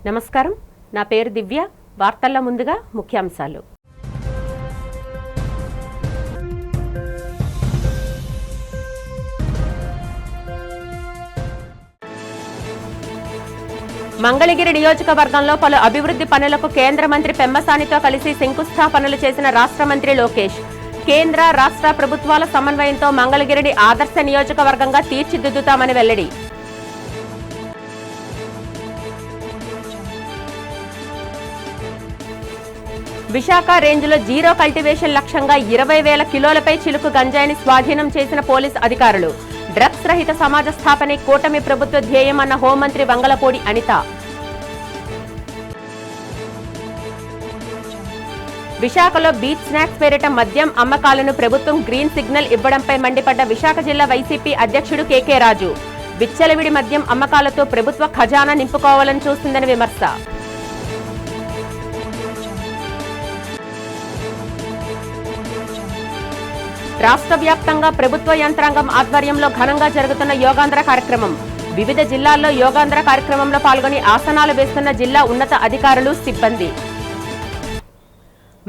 నమస్కారం, నా పేరు దివ్య. వార్తల్లో ముందుగా ముఖ్యాంశాలు. మంగళగిరి నియోజకవర్గంలో పలు అభివృద్ధి పనులకు కేంద్ర మంత్రి పెమ్మసానితో కలిసి శంకుస్థాపనలు చేసిన రాష్ట్ర మంత్రి లోకేష్. కేంద్ర రాష్ట్ర ప్రభుత్వాల సమన్వయంతో మంగళగిరిని ఆదర్శ నియోజకవర్గంగా తీర్చిదిద్దుతామని వెల్లడి. విశాఖ రేంజ్లో జీరో కల్టివేషన్ లక్ష్యంగా 20,000 కిలోలపై చిలుకు గంజాయిని స్వాధీనం చేసిన పోలీసు అధికారులు. డ్రగ్స్ రహిత సమాజ స్థాపనే కూటమి ప్రభుత్వ ధ్యేయమన్న హోంమంత్రి వంగలపూడి అనిత. విశాఖలో బీచ్ స్నాక్స్ పేరిట మద్యం అమ్మకాలను ప్రభుత్వం గ్రీన్ సిగ్నల్ ఇవ్వడంపై మండిపడ్డ విశాఖ జిల్లా వైసీపీ అధ్యక్షుడు కేకే రాజు. విచ్చలవిడి మద్యం అమ్మకాలతో ప్రభుత్వ ఖజానా నింపుకోవాలని చూస్తుందని విమర్శ. రాష్ట్ర వ్యాప్తంగా ప్రభుత్వ యంత్రాంగం ఆధ్వర్యంలో ఘనంగా జరుగుతున్న యోగాంధ్ర కార్యక్రమం. వివిధ జిల్లాల్లో యోగాంధ్ర కార్యక్రమంలో పాల్గొని ఆసనాలు వేస్తున్న జిల్లా ఉన్నత అధికారులు, సిబ్బంది.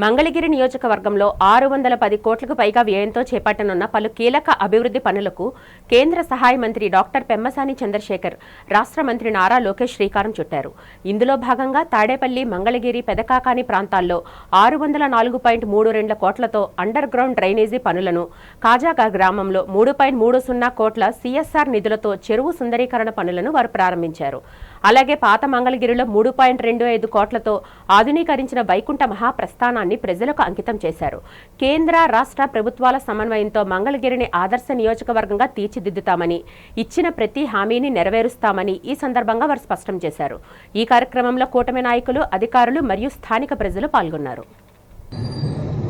మంగళగిరి నియోజకవర్గంలో 610 కోట్లకు పైగా వ్యయంతో చేపట్టనున్న పలు కీలక అభివృద్ధి పనులకు కేంద్ర సహాయ మంత్రి డాక్టర్ పెమ్మసాని చంద్రశేఖర్, రాష్ట్ర మంత్రి నారా లోకేష్ శ్రీకారం చుట్టారు. ఇందులో భాగంగా తాడేపల్లి, మంగళగిరి, పెదకాకాని ప్రాంతాల్లో 604.32 కోట్లతో అండర్ గ్రౌండ్ డ్రైనేజీ పనులను, కాజాగా గ్రామంలో 3.30 కోట్ల సిఎస్ఆర్ నిధులతో చెరువు సుందరీకరణ పనులను వారు ప్రారంభించారు. అలాగే పాత మంగళగిరిలో 3.25 కోట్లతో ఆధునీకరించిన వైకుంఠ మహాప్రస్థానాన్ని ప్రజలకు అంకితం చేశారు. కేంద్ర రాష్ట్ర ప్రభుత్వాల సమన్వయంతో మంగళగిరిని ఆదర్శ నియోజకవర్గంగా తీర్చిదిద్దుతామని, ఇచ్చిన ప్రతి హామీని నెరవేరుస్తామని ఈ సందర్భంగా వారు స్పష్టం చేశారు. ఈ కార్యక్రమంలో కూటమి నాయకులు, అధికారులు మరియు స్థానిక ప్రజలు పాల్గొన్నారు.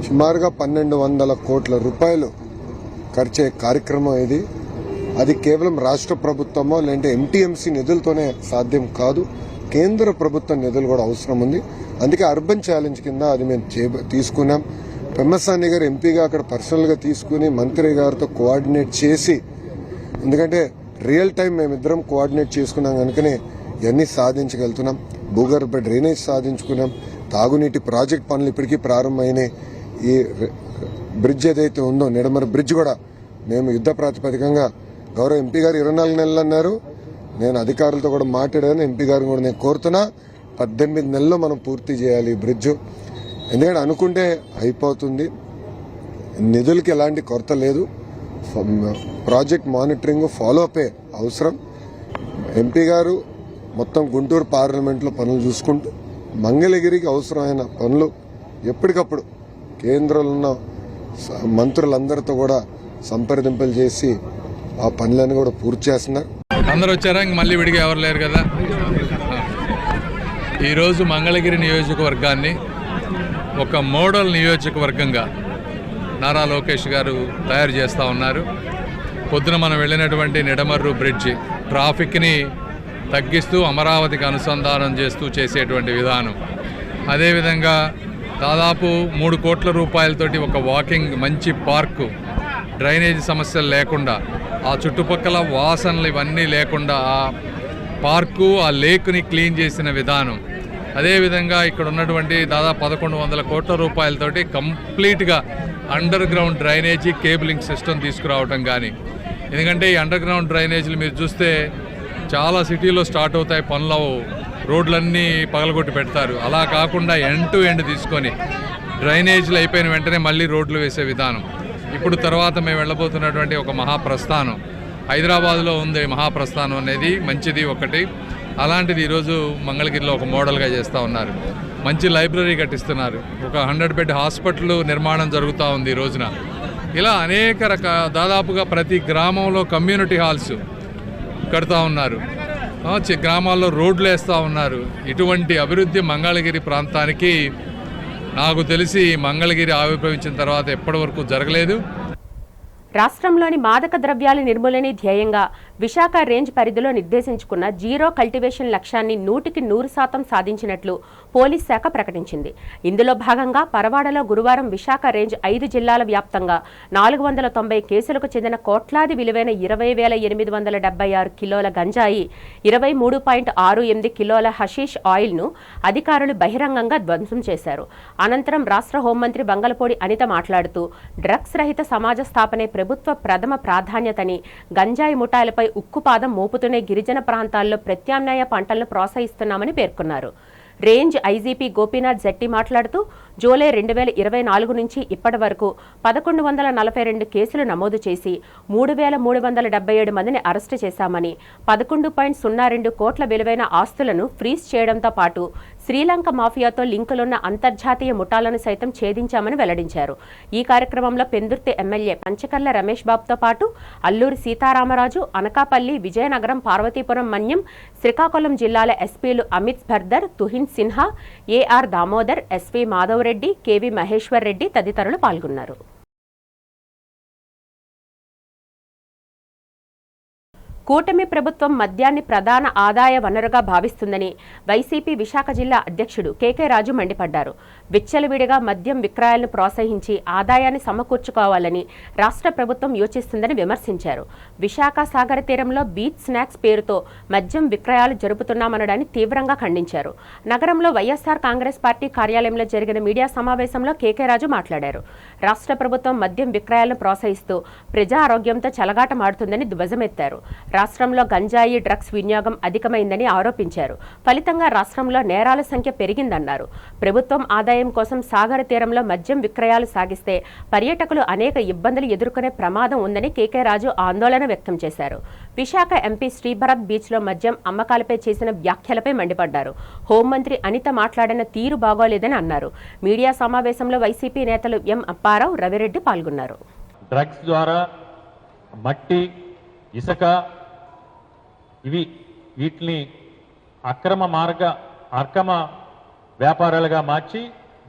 సుమారుగా 1200 కోట్ల రూపాయలు ఖర్చే కార్యక్రమం ఇది. అది కేవలం రాష్ట్ర ప్రభుత్వమో లేదంటే ఎంటీఎంసీ నిధులతోనే సాధ్యం కాదు. కేంద్ర ప్రభుత్వ నిధులు కూడా అవసరం ఉంది. అందుకే అర్బన్ ఛాలెంజ్ కింద అది మేము తీసుకున్నాం. పెమ్మసాని గారు ఎంపీగా అక్కడ పర్సనల్గా తీసుకుని మంత్రి గారితో కోఆర్డినేట్ చేసి, ఎందుకంటే రియల్ టైం మేమిద్దరం కోఆర్డినేట్ చేసుకున్నాం కనుకనే ఇవన్నీ సాధించగలుగుతున్నాం. భూగర్భ డ్రైనేజ్ సాధించుకున్నాం. తాగునీటి ప్రాజెక్ట్ పనులు ఇప్పటికీ ప్రారంభమైనాయి. ఈ బ్రిడ్జ్ ఏదైతే ఉందో నిడమర బ్రిడ్జ్ కూడా మేము యుద్ధ ప్రాతిపదికంగా గౌరవ ఎంపీ గారు 24 నెలలు అన్నారు. నేను అధికారులతో కూడా మాట్లాడాను. ఎంపీ గారిని కూడా నేను కోరుతున్నా 18 నెలల్లో మనం పూర్తి చేయాలి ఈ బ్రిడ్జ్. ఎందుకంటే అనుకుంటే అయిపోతుంది. నిధులకి ఎలాంటి కొరత లేదు. ప్రాజెక్ట్ మానిటరింగ్, ఫాలో అప్ అవసరం. ఎంపీ గారు మొత్తం గుంటూరు పార్లమెంట్లో పనులు చూసుకుంటూ మంగళగిరికి అవసరమైన పనులు ఎప్పటికప్పుడు కేంద్రంలో ఉన్న మంత్రులందరితో కూడా సంప్రదింపులు చేసి ఆ పనులను కూడా పూర్తి చేస్తున్నారు. అందరూ వచ్చారా? ఇంక మళ్ళీ విడిగా ఎవరు లేరు కదా. ఈరోజు మంగళగిరి నియోజకవర్గాన్ని ఒక మోడల్ నియోజకవర్గంగా నారా లోకేష్ గారు తయారు చేస్తూ ఉన్నారు. పొద్దున మనం వెళ్ళినటువంటి నిడమర్రు బ్రిడ్జి ట్రాఫిక్ని తగ్గిస్తూ అమరావతికి అనుసంధానం చేస్తూ చేసేటువంటి విధానం, అదేవిధంగా దాదాపు 3 కోట్ల రూపాయలతోటి ఒక వాకింగ్ మంచి పార్కు, డ్రైనేజీ సమస్యలు లేకుండా, ఆ చుట్టుపక్కల వాసనలు ఇవన్నీ లేకుండా ఆ పార్కు, ఆ లేక్ని క్లీన్ చేసిన విధానం, అదేవిధంగా ఇక్కడ ఉన్నటువంటి దాదాపు 1100 కోట్ల రూపాయలతోటి కంప్లీట్గా under ground drainage cabling system తీసుకురావటం కానీ. ఎందుకంటే ఈ అండర్ గ్రౌండ్ డ్రైనేజీలు మీరు చూస్తే చాలా సిటీలో స్టార్ట్ అవుతాయి పనులు, రోడ్లన్నీ పగలగొట్టి పెడతారు. అలా కాకుండా ఎండ్ టు ఎండ్ తీసుకొని డ్రైనేజీలు అయిపోయిన వెంటనే మళ్ళీ రోడ్లు వేసే విధానం. ఇప్పుడు తర్వాత మేము వెళ్ళబోతున్నటువంటి ఒక మహాప్రస్థానం హైదరాబాద్లో ఉంది. మహాప్రస్థానం అనేది మంచిది ఒకటి. అలాంటిది ఈరోజు మంగళగిరిలో ఒక మోడల్గా చేస్తూ ఉన్నారు. మంచి లైబ్రరీ కట్టిస్తున్నారు. ఒక 100 బెడ్ హాస్పిటల్ నిర్మాణం జరుగుతూ ఉంది ఈ రోజున. ఇలా అనేక దాదాపుగా ప్రతి గ్రామంలో కమ్యూనిటీ హాల్స్ కడుతూ ఉన్నారు. గ్రామాల్లో రోడ్లు వేస్తూ ఉన్నారు. ఇటువంటి అభివృద్ధి మంగళగిరి ప్రాంతానికి నాకు తెలిసి మంగళగిరి ఆవిర్భవించిన తర్వాత ఎప్పటి వరకు జరగలేదు. రాష్ట్రంలోని మాదక ద్రవ్యాల నిర్మూలనే ధ్యేయంగా విశాఖ రేంజ్ పరిధిలో నిర్దేశించుకున్న జీరో కల్టివేషన్ లక్ష్యాన్ని 100% సాధించినట్లు పోలీస్ శాఖ ప్రకటించింది. ఇందులో భాగంగా పరవాడలో గురువారం విశాఖ రేంజ్ 5 జిల్లాల వ్యాప్తంగా 490 కేసులకు చెందిన కోట్లాది విలువైన 20,876 కిలోల గంజాయి, 23.68 కిలోల హషీష్ ఆయిల్ను అధికారులు బహిరంగంగా ధ్వంసం చేశారు. అనంతరం రాష్ట్ర హోంమంత్రి బంగళపూడి అనిత మాట్లాడుతూ డ్రగ్స్ రహిత సమాజ స్థాపనే ప్రభుత్వ ప్రథమ ప్రాధాన్యతని, గంజాయి ముఠాలపై ఉక్కుపాదం మోపుతూనే గిరిజన ప్రాంతాల్లో ప్రత్యామ్నాయ పంటలను ప్రోత్సహిస్తున్నామని పేర్కొన్నారు. రేంజ్ ఐజీపీ గోపీనాథ్ జెట్టి మాట్లాడుతూ జూలై 2024 నుంచి ఇప్పటి వరకు 1142 కేసులు నమోదు చేసి 3,377 మందిని అరెస్టు చేశామని, 11.02 కోట్ల విలువైన ఆస్తులను ఫ్రీజ్ చేయడంతో పాటు శ్రీలంక మాఫియాతో లింకులున్న అంతర్జాతీయ ముఠాలను సైతం ఛేదించామని వెల్లడించారు. ఈ కార్యక్రమంలో పెందుర్తి ఎమ్మెల్యే పంచకర్ల రమేష్ బాబుతో పాటు అల్లూరి సీతారామరాజు, అనకాపల్లి, విజయనగరం, పార్వతీపురం మన్యం, శ్రీకాకుళం జిల్లాల ఎస్పీలు Amit Bardar, Tuhin Sinha, AR Damodar, SV Madhav Reddy, KV Maheshwar Reddy తదితరులు పాల్గొన్నారు. కూటమి ప్రభుత్వం మద్యాన్ని ప్రధాన ఆదాయ వనరుగా భావిస్తుందని వైసీపీ విశాఖ జిల్లా అధ్యక్షుడు కేకే రాజు మండిపడ్డారు. విచ్చలవిడిగా మద్యం విక్రయాలను ప్రోత్సహించి ఆదాయాన్ని సమకూర్చుకోవాలని రాష్ట్ర ప్రభుత్వం యోచిస్తుందని విమర్శించారు. విశాఖ సాగర తీరంలో బీచ్ స్నాక్స్ పేరుతో మద్యం విక్రయాలు జరుపుతున్నామనడాన్ని తీవ్రంగా ఖండించారు. నగరంలో వైఎస్ఆర్ కాంగ్రెస్ పార్టీ కార్యాలయంలో జరిగిన మీడియా సమావేశంలో కేకే రాజు మాట్లాడారు. రాష్ట్ర ప్రభుత్వం మద్యం విక్రయాలను ప్రోత్సహిస్తూ ప్రజా ఆరోగ్యంతో చెలగాటమాడుతుందని ధ్వజమెత్తారు. రాష్ట్రంలో గంజాయి, డ్రగ్స్ వినియోగం అధికమైందని ఆరోపించారు. ఫలితంగా రాష్ట్రంలో నేరాల సంఖ్య పెరిగిందన్నారు. ప్రభుత్వం ఆదాయం కోసం సాగర తీరంలో మద్యం విక్రయాలు సాగిస్తే పర్యాటకులు అనేక ఇబ్బందులు ఎదుర్కొనే ప్రమాదం ఉందని కేకే రాజు ఆందోళన వ్యక్తం చేశారు. విశాఖ ఎంపీ శ్రీభరత్ బీచ్లో మద్యం అమ్మకాలపై చేసిన వ్యాఖ్యలపై మండిపడ్డారు. హోంమంత్రి అనిత మాట్లాడిన తీరు బాగోలేదని అన్నారు. మీడియా సమావేశంలో వైసీపీ నేతలు ఎం అప్పారావు, రవిరెడ్డి పాల్గొన్నారు. డ్రగ్స్ ద్వారా మట్టి, ఇసుక వీటిని అక్రమ వ్యాపారాలుగా మార్చి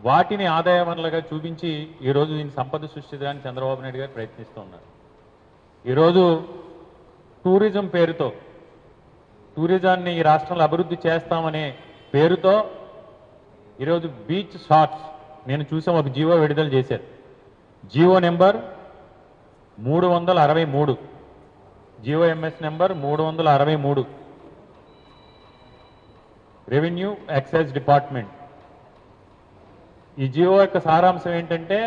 వాటిని ఆదాయ వనరులుగా చూపించి ఈరోజు దీన్ని సంపద సృష్టించడానికి చంద్రబాబు నాయుడు గారు ప్రయత్నిస్తూ ఉన్నారు. ఈరోజు టూరిజం పేరుతో, టూరిజాన్ని ఈ రాష్ట్రంలో అభివృద్ధి చేస్తామనే పేరుతో ఈరోజు బీచ్ షాట్స్ నేను చూసాం, ఒక జీవో విడుదల చేశారు. GO number 363, GOMS number 363, revenue excise department. ఈ జీవో యొక్క సారాంశం ఏంటంటే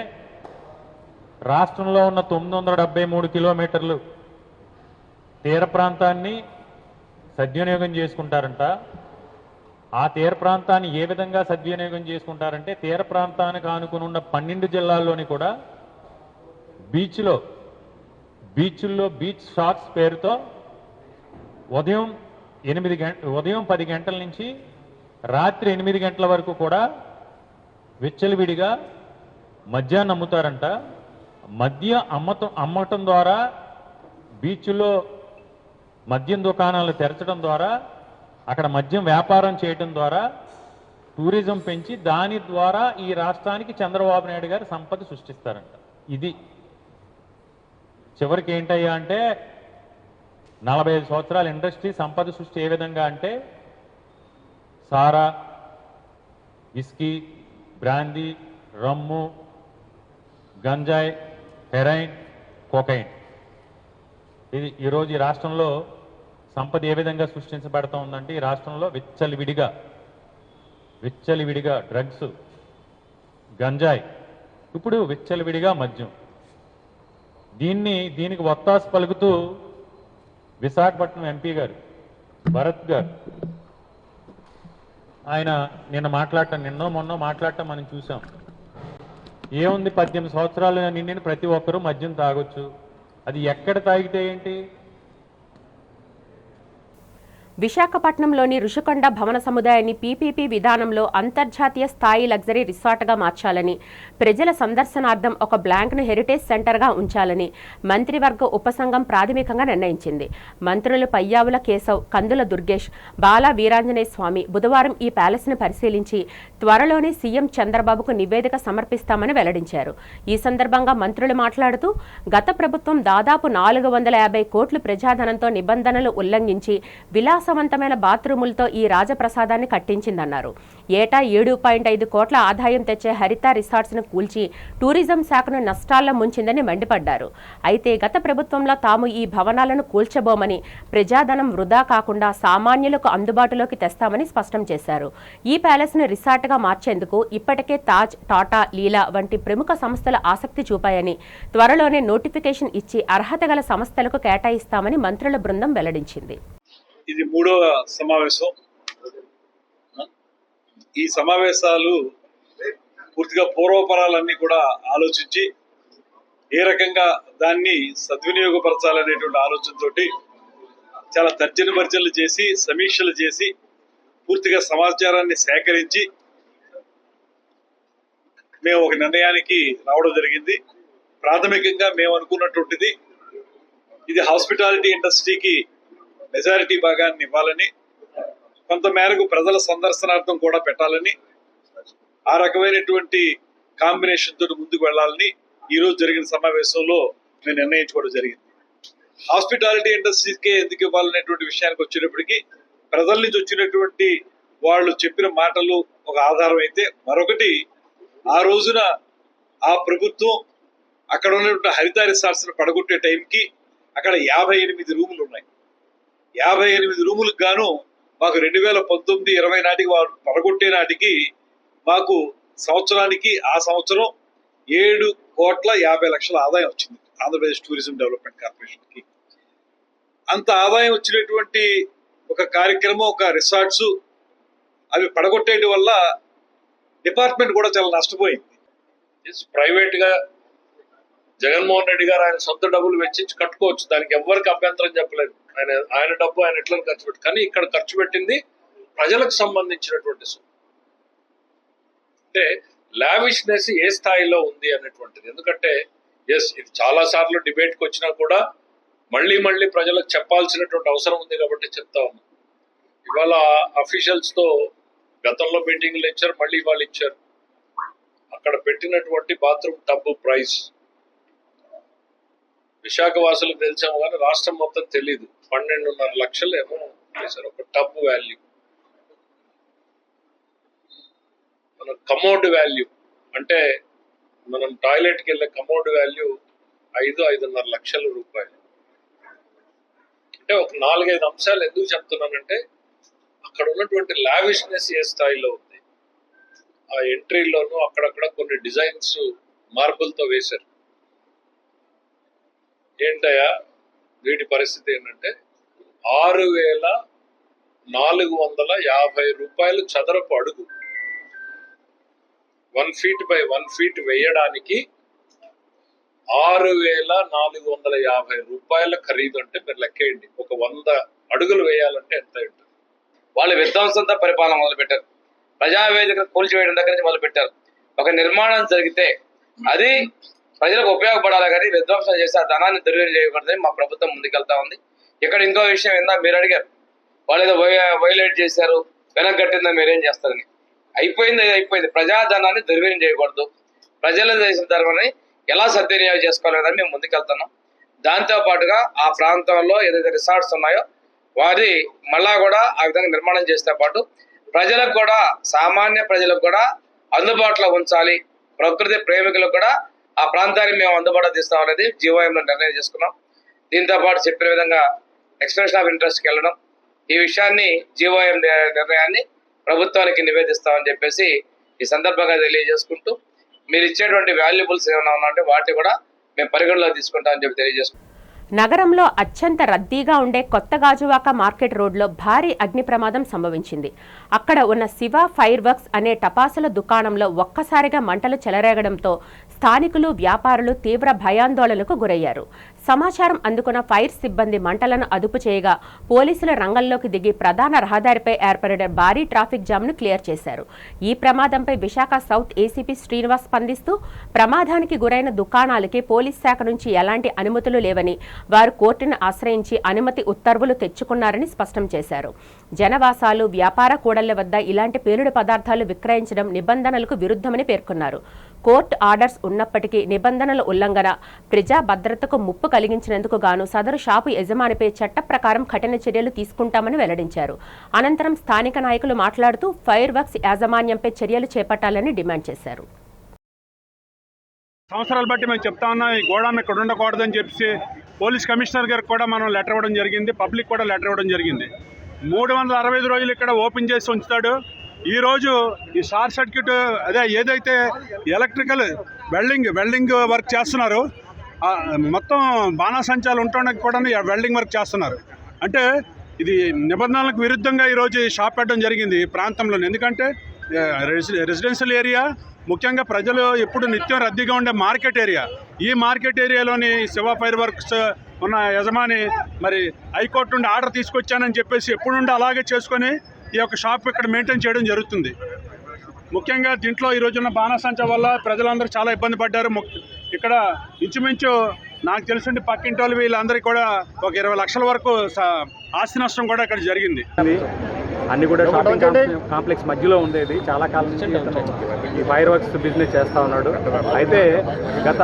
రాష్ట్రంలో ఉన్న 973 కిలోమీటర్లు తీర ప్రాంతాన్ని సద్వినియోగం చేసుకుంటారంట. ఆ తీర ప్రాంతాన్ని ఏ విధంగా సద్వినియోగం చేసుకుంటారంటే తీర ప్రాంతానికి ఆనుకుని ఉన్న 12 జిల్లాల్లోని కూడా బీచ్ల్లో బీచ్ షాట్స్ పేరుతో ఉదయం 10 గంటల నుంచి రాత్రి 8 గంటల వరకు కూడా విచ్చలవిడిగా మద్యాన్ని అమ్ముతారంట. అమ్మటం ద్వారా, బీచ్లో మద్యం దుకాణాలు తెరచడం ద్వారా, అక్కడ మద్యం వ్యాపారం చేయడం ద్వారా టూరిజం పెంచి దాని ద్వారా ఈ రాష్ట్రానికి చంద్రబాబు నాయుడు గారు సంపద సృష్టిస్తారంట. ఇది చివరికి ఏంటయ్యా అంటే 45 సంవత్సరాల ఇండస్ట్రీ సంపద సృష్టి ఏ విధంగా అంటే సారా, విస్కీ, బ్రాందీ, రమ్ము, గంజాయి, హెరాయిన్, కోకైన్. ఇది ఈరోజు ఈ రాష్ట్రంలో సంపద ఏ విధంగా సృష్టించబడతా ఉందంటే ఈ రాష్ట్రంలో విచ్చలవిడిగా డ్రగ్స్, గంజాయి, ఇప్పుడు విచ్చలవిడిగా మద్యం. దీనికి ఒత్తాసు పలుకుతూ విశాఖపట్నం ఎంపీ గారు భరత్ గారు ఆయన నిన్నో మొన్నో మాట్లాడటం మనం చూసాం. ఏముంది, 18 సంవత్సరాలు నిండిన ప్రతి ఒక్కరూ మద్యం తాగొచ్చు. అది ఎక్కడ తాగితే ఏంటి? విశాఖపట్నంలోని రుషికొండ భవన సముదాయాన్ని పీపీపీ విధానంలో అంతర్జాతీయ స్థాయి లగ్జరీ రిసార్ట్గా మార్చాలని, ప్రజల సందర్శనార్థం ఒక బ్లాంక్ను హెరిటేజ్ సెంటర్గా ఉంచాలని మంత్రివర్గ ఉపసంఘం ప్రాథమికంగా నిర్ణయించింది. మంత్రులు పయ్యావుల కేశవ్, కందుల దుర్గేష్, బాలా వీరాంజనేయ స్వామి బుధవారం ఈ ప్యాలెస్ను పరిశీలించి త్వరలోనే సీఎం చంద్రబాబుకు నివేదిక సమర్పిస్తామని వెల్లడించారు. ఈ సందర్భంగా మంత్రులు మాట్లాడుతూ, గత ప్రభుత్వం దాదాపు 450 కోట్లు ప్రజాధనంతో నిబంధనలు ఉల్లంఘించి విలాసవంతమైన బాత్రూములతో ఈ రాజప్రసాదాన్ని కట్టించిందన్నారు. ఏటా 7.5 కోట్ల ఆదాయం తెచ్చే హరిత రిసార్ట్స్ ను కూల్చి టూరిజం శాఖను నష్టాల్లో ముంచిందని మండిపడ్డారు. అయితే గత ప్రభుత్వంలో తాము ఈ భవనాలను కూల్చబోమని, ప్రజాధనం వృధా కాకుండా సామాన్యులకు అందుబాటులోకి తెస్తామని స్పష్టం చేశారు. ఈ ప్యాలెస్ ను రిసార్ట్ గా మార్చేందుకు ఇప్పటికే తాజ్, టాటా, లీలా వంటి ప్రముఖ సంస్థలు ఆసక్తి చూపాయని, త్వరలోనే నోటిఫికేషన్ ఇచ్చి అర్హత గల సంస్థలకు కేటాయిస్తామని మంత్రుల బృందం వెల్లడించింది. ఇది 3వ సమావేశం. ఈ సమావేశాలు పూర్తిగా పూర్వపరాలన్నీ కూడా ఆలోచించి ఏ రకంగా దాన్ని సద్వినియోగపరచాలనేటువంటి ఆలోచనతోటి చాలా తర్జన భర్జనలు చేసి, సమీక్షలు చేసి, పూర్తిగా సమాచారాన్ని సేకరించి మేము ఒక నిర్ణయానికి రావడం జరిగింది. ప్రాథమికంగా మేము అనుకున్నటువంటిది, ఇది హాస్పిటాలిటీ ఇండస్ట్రీకి మెజారిటీ భాగాన్ని ఇవ్వాలని, కొంత మేరకు ప్రజల సందర్శనార్థం కూడా పెట్టాలని, ఆ రకమైనటువంటి కాంబినేషన్ తోటి ముందుకు వెళ్లాలని ఈరోజు జరిగిన సమావేశంలో మేము నిర్ణయించుకోవడం జరిగింది. హాస్పిటాలిటీ ఇండస్ట్రీకే ఎందుకు ఇవ్వాలనేటువంటి విషయానికి వచ్చేటప్పటికి, ప్రజల నుంచి వచ్చినటువంటి వాళ్ళు చెప్పిన మాటలు ఒక ఆధారం అయితే, మరొకటి ఆ రోజున ఆ ప్రభుత్వం అక్కడ ఉన్నటువంటి హరిత రిసార్ట్స్ పడగొట్టే టైంకి అక్కడ 58 రూములు ఉన్నాయి. 58 రూములకు గాను మాకు 2019-20 నాటికి వారు పడగొట్టే నాటికి మాకు సంవత్సరానికి ఆ సంవత్సరం 7,50,00,000 ఆదాయం వచ్చింది ఆంధ్రప్రదేశ్ టూరిజం డెవలప్మెంట్ కార్పొరేషన్కి. అంత ఆదాయం వచ్చినటువంటి ఒక కార్యక్రమం, ఒక రిసార్ట్స్ అవి పడగొట్టేటి వల్ల డిపార్ట్మెంట్ కూడా చాలా నష్టపోయింది. ప్రైవేట్ గా జగన్మోహన్ రెడ్డి గారు ఆయన సొంత డబ్బులు వెచ్చించి కట్టుకోవచ్చు, దానికి ఎవరికి అభ్యంతరం చెప్పలేదు. ఆయన డబ్బు ఆయన ఎట్లా ఖర్చు పెట్టి, కానీ ఇక్కడ ఖర్చు పెట్టింది ప్రజలకు సంబంధించినటువంటి అంటే లావిష్నెస్ ఏ స్థాయిలో ఉంది అనేటువంటిది. ఎందుకంటే ఇది చాలా సార్లు డిబేట్కి వచ్చినా కూడా మళ్ళీ మళ్ళీ ప్రజలకు చెప్పాల్సినటువంటి అవసరం ఉంది కాబట్టి చెప్తా ఉన్నాం. ఇవాళ అఫీషియల్స్ తో గతంలో మీటింగ్లు ఇచ్చారు, మళ్ళీ ఇవాళ ఇచ్చారు. అక్కడ పెట్టినటువంటి బాత్రూమ్ టబ్బు ప్రైస్ విశాఖ వాసులకు తెలిసాము కానీ రాష్ట్రం మొత్తం తెలీదు. 12.5 లక్షలు ఏమో చేశారు ఒక టబ్ వాల్యూ. మన కమోడ్ వాల్యూ అంటే మనం టాయిలెట్కి వెళ్ళే కమోడ్ వాల్యూ 5-5.5 లక్షల రూపాయలు. అంటే ఒక 4-5 అంశాలు ఎందుకు చెప్తున్నానంటే, అక్కడ ఉన్నటువంటి లావిష్నెస్ ఏ స్థాయిలో ఉంది. ఆ ఎంట్రీలోనూ అక్కడక్కడ కొన్ని డిజైన్స్ మార్బుల్తో వేశారు. ఏంటయ్యా వీటి పరిస్థితి ఏంటంటే, 6,450 రూపాయలు చదరపు అడుగు, 1 feet by 1 feet వేయడానికి 6,450 రూపాయల ఖరీదు. అంటే మీరు లెక్కేయండి, ఒక 100 అడుగులు వేయాలంటే ఎంత ఉంటుంది. వాళ్ళు విధ్వంసంతో పరిపాలన మొదలుపెట్టారు. ప్రజావేదిక కూల్చివేయడం దగ్గర నుంచి మొదలుపెట్టారు. ఒక నిర్మాణం జరిగితే అది ప్రజలకు ఉపయోగపడాలి కానీ విధ్వంసం చేసి ఆ ధనాన్ని దుర్వినియోగం చేయకూడదని మా ప్రభుత్వం ముందుకెళ్తా ఉంది. ఇక్కడ ఇంకో విషయం ఏందా, మీరు అడిగారు వాళ్ళు ఏదో వైలేట్ చేశారు, వెనక్కి కట్టిందా మీరేం చేస్తారని. అయిపోయింది. ప్రజాధనాన్ని దుర్వినియోగం చేయకూడదు, ప్రజలు చేసిన ధర్మాన్ని ఎలా సద్వినియోగం చేసుకోవాలని మేము ముందుకెళ్తున్నాం. దాంతో పాటుగా ఆ ప్రాంతంలో ఏదైతే రిసార్ట్స్ ఉన్నాయో వారి మళ్ళా కూడా ఆ విధంగా నిర్మాణం చేస్తే పాటు ప్రజలకు కూడా, సామాన్య ప్రజలకు కూడా అందుబాటులో ఉంచాలి. ప్రకృతి ప్రేమికులకు కూడా ఆ ప్రాంతాన్ని మేము అందుబాటులో తీస్తాం అనేది జీవోఎంలో నిర్ణయం చేసుకున్నాం. దీంతో పాటు చెప్పిన విధంగా ఎక్స్ప్రెషన్ ఆఫ్ ఇంట్రెస్ట్కి వెళ్ళడం, ఈ విషయాన్ని జీవోఎం నిర్ణయాన్ని ప్రభుత్వానికి నివేదిస్తామని చెప్పేసి ఈ సందర్భంగా తెలియజేసుకుంటూ, మీరు ఇచ్చేటువంటి వాల్యుబుల్స్ ఏమైనా ఉన్నాయంటే వాటిని కూడా మేము పరిగణలో తీసుకుంటామని చెప్పి తెలియజేసుకుంటాం. నగరంలో అత్యంత రద్దీగా ఉండే కొత్త గాజువాక మార్కెట్ రోడ్లో భారీ అగ్ని ప్రమాదం సంభవించింది. అక్కడ ఉన్న శివ ఫైర్ వర్క్స్ అనే టపాసుల దుకాణంలో ఒక్కసారిగా మంటలు చెలరేగడంతో స్థానికులు వ్యాపారులు తీవ్ర భయాందోళనకు గురయ్యారు. సమాచారం అందుకున్న ఫైర్ సిబ్బంది మంటలను అదుపు చేయగా పోలీసుల రంగంలోకి దిగి ప్రధాన రహదారిపై ఏర్పడిన భారీ ట్రాఫిక్ జామ్ను క్లియర్ చేశారు. ఈ ప్రమాదంపై విశాఖ సౌత్ ఏసీపీ శ్రీనివాస్ స్పందిస్తూ ప్రమాదానికి గురైన దుకాణాలకి పోలీస్ శాఖ నుంచి ఎలాంటి అనుమతులు లేవని, వారు కోర్టును ఆశ్రయించి అనుమతి ఉత్తర్వులు తెచ్చుకున్నారని స్పష్టం చేశారు. జనవాసాలు, వ్యాపార కూడళ్ల వద్ద ఇలాంటి పేలుడు పదార్థాలు విక్రయించడం నిబంధనలకు విరుద్ధమని పేర్కొన్నారు. కోర్టు ఆర్డర్స్ ఉన్నప్పటికీ నిబంధనల ఉల్లంఘన, ప్రజా భద్రతకు ముప్పు కలిగించినందుకు గాను సదరు షాపు యజమానిపై చట్ట ప్రకారం కఠిన చర్యలు తీసుకుంటామని వెల్లడించారు. అనంతరం స్థానిక నాయకులు మాట్లాడుతూ ఫైర్ వర్క్స్ యాజమాన్యంపై చర్యలు చేపట్టాలని డిమాండ్ చేశారు. సంవత్సరాలు బట్టి మేము చెప్తా ఉన్నాం, ఈ గోడాం ఇక్కడ ఉండకూడదని చెప్పి పోలీస్ కమిషనర్ గారికి కూడా మనం లెటర్ ఇవ్వడం జరిగింది, పబ్లిక్ కూడా లెటర్ ఇవ్వడం జరిగింది. 365 రోజులు ఇక్కడ ఓపెన్ చేసి ఉంచుతాడు. ఈరోజు ఈ షార్ట్ సర్క్యూట్ ఏదైతే ఎలక్ట్రికల్ వెల్డింగ్ వర్క్ చేస్తున్నారో మొత్తం బాణాసంచాలు ఉండడానికి కూడా వెల్డింగ్ వర్క్ చేస్తున్నారు. అంటే ఇది నిబంధనలకు విరుద్ధంగా ఈరోజు షాప్ పెట్టడం జరిగింది ఈ ప్రాంతంలో. ఎందుకంటే రెసిడెన్షియల్ ఏరియా, ముఖ్యంగా ప్రజలు ఎప్పుడు నిత్యం రద్దీగా ఉండే మార్కెట్ ఏరియా, ఈ మార్కెట్ ఏరియాలోని శివ ఫైర్ వర్క్స్ ఉన్న యజమాని మరి హైకోర్టు నుండి ఆర్డర్ తీసుకొచ్చానని చెప్పేసి ఎప్పుడు నుండి అలాగే చేసుకొని ఈ యొక్క షాప్ ఇక్కడ మెయింటైన్ చేయడం జరుగుతుంది. ముఖ్యంగా దీంట్లో ఈ రోజున్న బాణాసంచా వల్ల ప్రజలందరూ చాలా ఇబ్బంది పడ్డారు. ఇక్కడ ఇంచుమించు నాకు తెలిసింది పక్కింటి వాళ్ళు వీళ్ళందరికీ కూడా ఒక 20 లక్షల వరకు ఆస్తి నష్టం కూడా ఇక్కడ జరిగింది. అన్ని కూడా షాపింగ్ కాంప్లెక్స్ మధ్యలో ఉండేది. చాలా కాలం నుంచి ఈ ఫైర్ వర్క్స్ బిజినెస్ చేస్తూ ఉన్నాడు. అయితే గత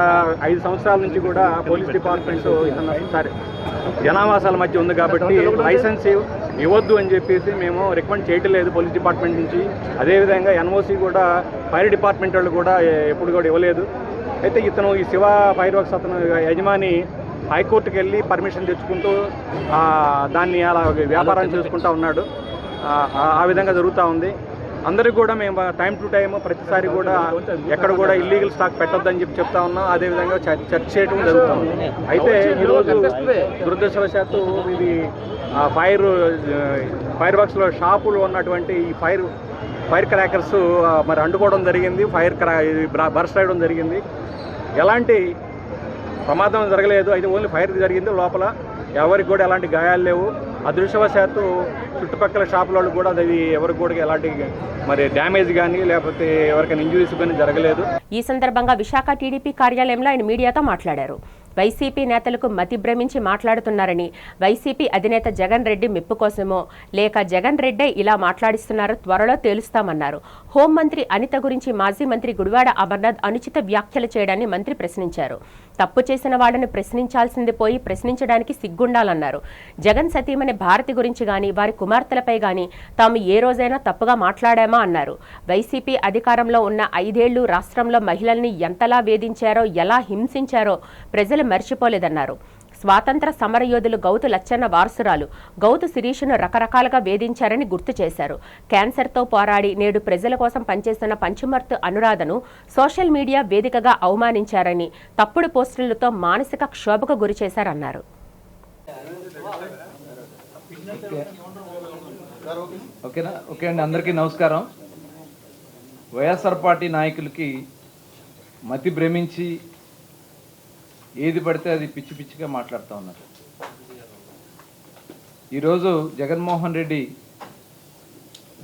5 సంవత్సరాల నుంచి కూడా పోలీస్ డిపార్ట్మెంట్ సరే జనావాసాల మధ్య ఉంది కాబట్టి లైసెన్స్ ఇవ్వద్దు అని చెప్పేసి మేము రికమెండ్ చేయటం లేదు పోలీస్ డిపార్ట్మెంట్ నుంచి. అదేవిధంగా ఎన్ఓసి కూడా ఫైర్ డిపార్ట్మెంట్ వాళ్ళు కూడా ఎప్పుడు కూడా ఇవ్వలేదు. అయితే ఇతను ఈ శివ ఫైర్ వర్క్స్ అతను యజమాని హైకోర్టుకి వెళ్ళి పర్మిషన్ తెచ్చుకుంటూ దాన్ని అలా వ్యాపారం చేసుకుంటూ ఉన్నాడు. ఆ విధంగా జరుగుతూ ఉంది. అందరికీ కూడా మేము టైం టు టైం ప్రతిసారి కూడా ఎక్కడ కూడా ఇల్లీగల్ స్టాక్ పెట్టొద్దని చెప్తా ఉన్నాం. అదేవిధంగా చర్చ చేయడం జరుగుతూ ఉంది. అయితే ఈరోజు దురదృష్టవశాత్తు ఇది ఫైర్ వర్క్స్లో షాపులు ఉన్నటువంటి ఈ ఫైర్ క్రాకర్స్ మరి అంటుకోవడం జరిగింది, బర్స్ట్ అయ్యడం జరిగింది. ఎలాంటి ప్రమాదం జరగలేదు. అయితే ఓన్లీ ఫైర్ జరిగింది. లోపల ఎవరికి కూడా ఎలాంటి గాయాలు లేవు. అదృష్టవశాత్తు చుట్టుపక్కల షాపుల కూడా అది ఎవరికి కూడా ఎలాంటి మరి డ్యామేజ్ కానీ లేకపోతే ఎవరికైనా ఇంజురీస్ కానీ జరగలేదు. ఈ సందర్భంగా విశాఖ టీడీపీ కార్యాలయంలో ఆయన మీడియాతో మాట్లాడారు. వైసీపీ నేతలకు మతి భ్రమించి మాట్లాడుతున్నారని, వైసీపీ అధినేత జగన్ రెడ్డి మెప్పు కోసమో లేక జగన్ రెడ్డే ఇలా మాట్లాడిస్తున్నారో త్వరలో తేలుస్తామన్నారు. హోంమంత్రి అనిత గురించి మాజీ మంత్రి గుడివాడ అమర్నాథ్ అనుచిత వ్యాఖ్యలు చేయడాన్ని మంత్రి ప్రశ్నించారు. తప్పు చేసిన వాళ్ళని ప్రశ్నించాల్సింది పోయి ప్రశ్నించడానికి సిగ్గుండాలన్నారు. జగన్ సతీమణి భారతి గురించి గాని వారి కుమార్తెలపై గాని తాము ఏ రోజైనా తప్పుగా మాట్లాడామా అన్నారు. వైసీపీ అధికారంలో ఉన్న 5 ఏళ్లు రాష్ట్రంలో మహిళల్ని ఎంతలా వేధించారో, ఎలా హింసించారో ప్రజలు మర్చిపోలేదన్నారు. స్వాతంత్ర సమరయోధులు గౌతు లచ్చన్న వారసురాలు గౌతు శిరీషను రకరకాలుగా వేధించారని గుర్తు చేశారు. క్యాన్సర్తో పోరాడి నేడు ప్రజల కోసం పనిచేస్తున్న పంచుమర్తి అనురాధను సోషల్ మీడియా వేదికగా అవమానించారని, తప్పుడు పోస్టులతో మానసిక క్షోభకు గురి చేశారన్నారు. ఓకే అండి, అందరికీ నమస్కారం. వైఎస్ఆర్ పార్టీ నాయకులకి మతి భ్రమించి ఏది పడితే అది పిచ్చి పిచ్చిగా మాట్లాడుతూ ఉన్నారు. ఈరోజు జగన్మోహన్ రెడ్డి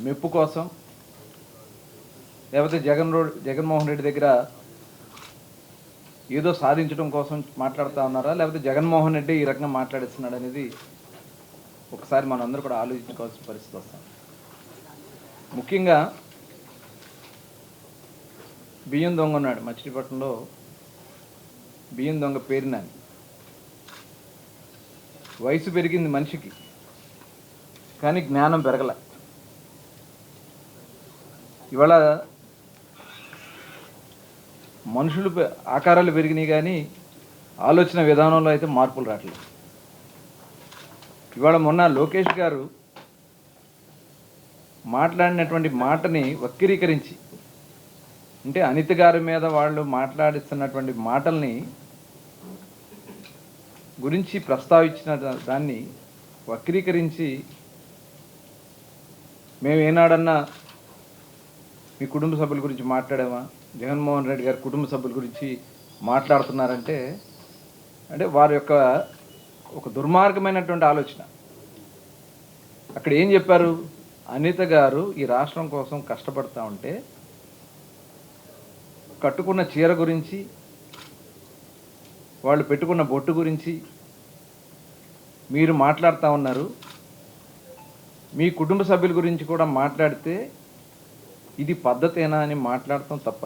మెప్పు కోసం లేకపోతే జగన్మోహన్ రెడ్డి దగ్గర ఏదో సాధించడం కోసం మాట్లాడుతూ ఉన్నారా, లేకపోతే జగన్మోహన్ రెడ్డి ఈ రకంగా మాట్లాడిస్తున్నాడు అనేది ఒకసారి మనం అందరూ కూడా ఆలోచించుకోవాల్సిన పరిస్థితి వస్తాం. ముఖ్యంగా బియ్యం దొంగ ఉన్నాడు మచిలీపట్నంలో, బియ్యం దొంగ పేరునాని. వయసు పెరిగింది మనిషికి, కానీ జ్ఞానం పెరగల. ఇవాళ మనుషులు ఆకారాలు పెరిగినాయి కానీ ఆలోచన విధానంలో అయితే మార్పులు రావట్లేదు. ఇవాళ మొన్న లోకేష్ గారు మాట్లాడినటువంటి మాటని వక్రీకరించి, అంటే అనిత గారి మీద వాళ్ళు మాట్లాడిస్తున్నటువంటి మాటల్ని గురించి ప్రస్తావించిన దాన్ని వక్రీకరించి, మేము ఏనాడన్నా మీ కుటుంబ సభ్యుల గురించి మాట్లాడామా, జగన్మోహన్ రెడ్డి గారి కుటుంబ సభ్యుల గురించి మాట్లాడుతున్నారంటే అంటే వారి యొక్క ఒక దుర్మార్గమైనటువంటి ఆలోచన. అక్కడ ఏం చెప్పారు, అనిత గారు ఈ రాష్ట్రం కోసం కష్టపడతా ఉంటే కట్టుకున్న చీర గురించి, వాళ్ళు పెట్టుకున్న బొట్టు గురించి మీరు మాట్లాడుతూ ఉన్నారు. మీ కుటుంబ సభ్యుల గురించి కూడా మాట్లాడితే ఇది పద్ధతేనా అని మాట్లాడటం తప్ప.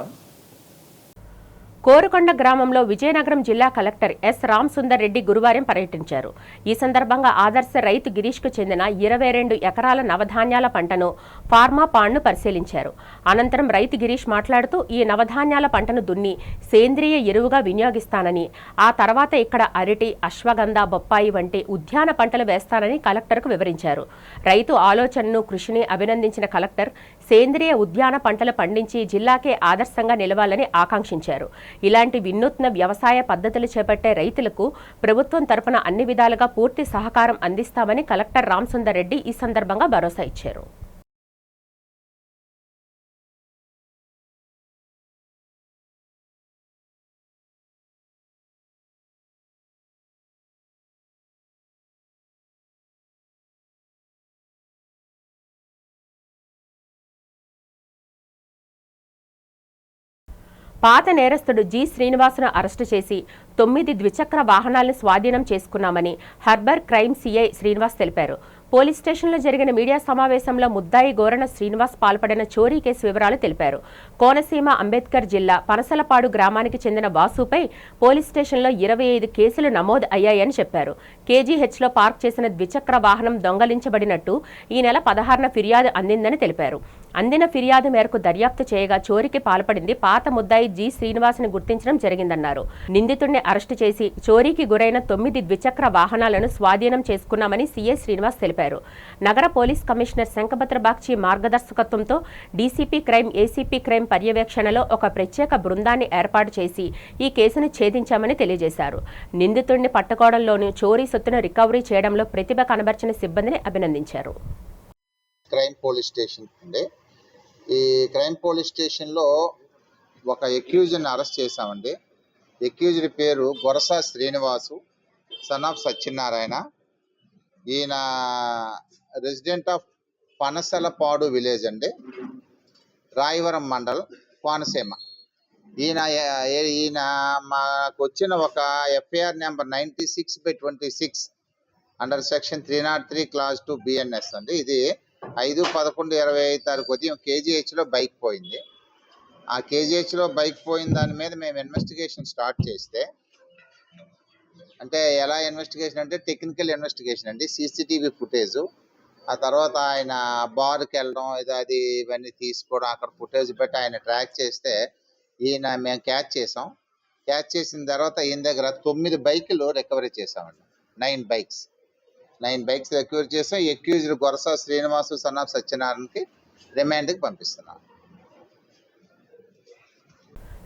కోరుకొండ గ్రామంలో విజయనగరం జిల్లా కలెక్టర్ ఎస్ రామ్ సుందర్ రెడ్డి గురువారం పర్యటించారు. ఈ సందర్భంగా ఆదర్శ రైతు గిరీష్కు చెందిన 22 ఎకరాల నవధాన్యాల పంటను ఫార్మా పాండ్ను పరిశీలించారు. అనంతరం రైతు గిరీష్ మాట్లాడుతూ ఈ నవధాన్యాల పంటను దున్ని సేంద్రియ ఎరువుగా వినియోగిస్తానని, ఆ తర్వాత ఇక్కడ అరటి, అశ్వగంధ, బొప్పాయి వంటి ఉద్యాన పంటలు వేస్తానని కలెక్టర్కు వివరించారు. రైతు ఆలోచనను, కృషిని అభినందించిన కలెక్టర్ సేంద్రియ ఉద్యాన పంటలు పండించి జిల్లాకే ఆదర్శంగా నిలవాలని ఆకాంక్షించారు. ఇలాంటి వినూత్న వ్యవసాయ పద్ధతులు చేపట్టే రైతులకు ప్రభుత్వం తరపున అన్ని విధాలుగా పూర్తి సహకారం అందిస్తామని కలెక్టర్ రామ్ సుందర్ రెడ్డి ఈ సందర్భంగా భరోసా ఇచ్చారు. పాత నేరస్తుడు జి శ్రీనివాసును అరెస్టు చేసి 9 ద్విచక్ర వాహనాలను స్వాధీనం చేసుకున్నామని హర్బర్ క్రైమ్ సిఐ శ్రీనివాస్ తెలిపారు. పోలీస్ స్టేషన్లో జరిగిన మీడియా సమావేశంలో ముద్దాయి గోరణ శ్రీనివాస్ పాల్పడిన చోరీ కేసు వివరాలు తెలిపారు. కోనసీమ అంబేద్కర్ జిల్లా పనసలపాడు గ్రామానికి చెందిన వాసుపై పోలీస్ స్టేషన్లో 25 కేసులు నమోదు అయ్యాయని చెప్పారు. కేజీహెచ్లో పార్క్ చేసిన ద్విచక్ర వాహనం దొంగలించబడినట్టు ఈ నెల 16న ఫిర్యాదు అందిందని తెలిపారు. అందిన ఫిర్యాదు మేరకు దర్యాప్తు చేయగా చోరీకి పాల్పడింది పాత ముద్దాయి జి శ్రీనివాస్ని గుర్తించడం జరిగిందన్నారు. నిందితుడిని అరెస్టు చేసి చోరీకి గురైన 9 ద్విచక్ర వాహనాలను స్వాధీనం చేసుకున్నామని సీఐ శ్రీనివాస్ తెలిపారు. నగర పోలీస్ కమిషనర్ శంఖభద్ర బాగ్చి మార్గదర్శకత్వంతో డీసీపీ క్రైమ్, ఏసీపీ క్రైమ్ పర్యవేక్షణలో ఒక ప్రత్యేక బృందాన్ని ఏర్పాటు చేసి ఈ కేసును ఛేదించామని తెలియజేశారు. నిందితుడిని పట్టుకోవడంలోనూ చోరీ సొత్తును రికవరీ చేయడంలో ప్రతిభ కనబర్చిన సిబ్బందిని అభినందించారు. క్రైమ్ పోలీస్ స్టేషన్ అండి. ఈ క్రైమ్ పోలీస్ స్టేషన్లో ఒక ఎక్యూజ్ని అరెస్ట్ చేశామండి. ఎక్యూజ్డ్ పేరు గొరస శ్రీనివాసు, సన్ ఆఫ్ సత్యనారాయణ. ఈయన రెసిడెంట్ ఆఫ్ పనసలపాడు విలేజ్ అండి, రాయవరం మండల్, కోనసీమ. ఈయన మాకు వచ్చిన ఒక FIR number 96/26 under section 303 class 2 BNS అండి. ఇది 5/11/25 ఉదయం కేజీహెచ్లో బైక్ పోయింది. ఆ కేజీహెచ్లో బైక్ పోయిన దాని మీద మేము ఇన్వెస్టిగేషన్ స్టార్ట్ చేస్తే, అంటే ఎలా ఇన్వెస్టిగేషన్ అంటే టెక్నికల్ ఇన్వెస్టిగేషన్ అండి, సీసీటీవీ ఫుటేజ్. ఆ తర్వాత ఆయన బార్కి వెళ్ళడం, అది ఇవన్నీ తీసుకోవడం, అక్కడ ఫుటేజ్ పెట్టి ఆయన ట్రాక్ చేస్తే మేము క్యాచ్ చేసాం. క్యాచ్ చేసిన తర్వాత ఈయన దగ్గర 9 బైకులు రికవరీ చేసామండి. 9 బైక్స్ రికవరీ చేసాం. ఎక్యూజ్డ్ గొరస శ్రీనివాసు, సన్ ఆఫ్ సత్యనారాయణకి రిమాండ్కి పంపిస్తున్నాం.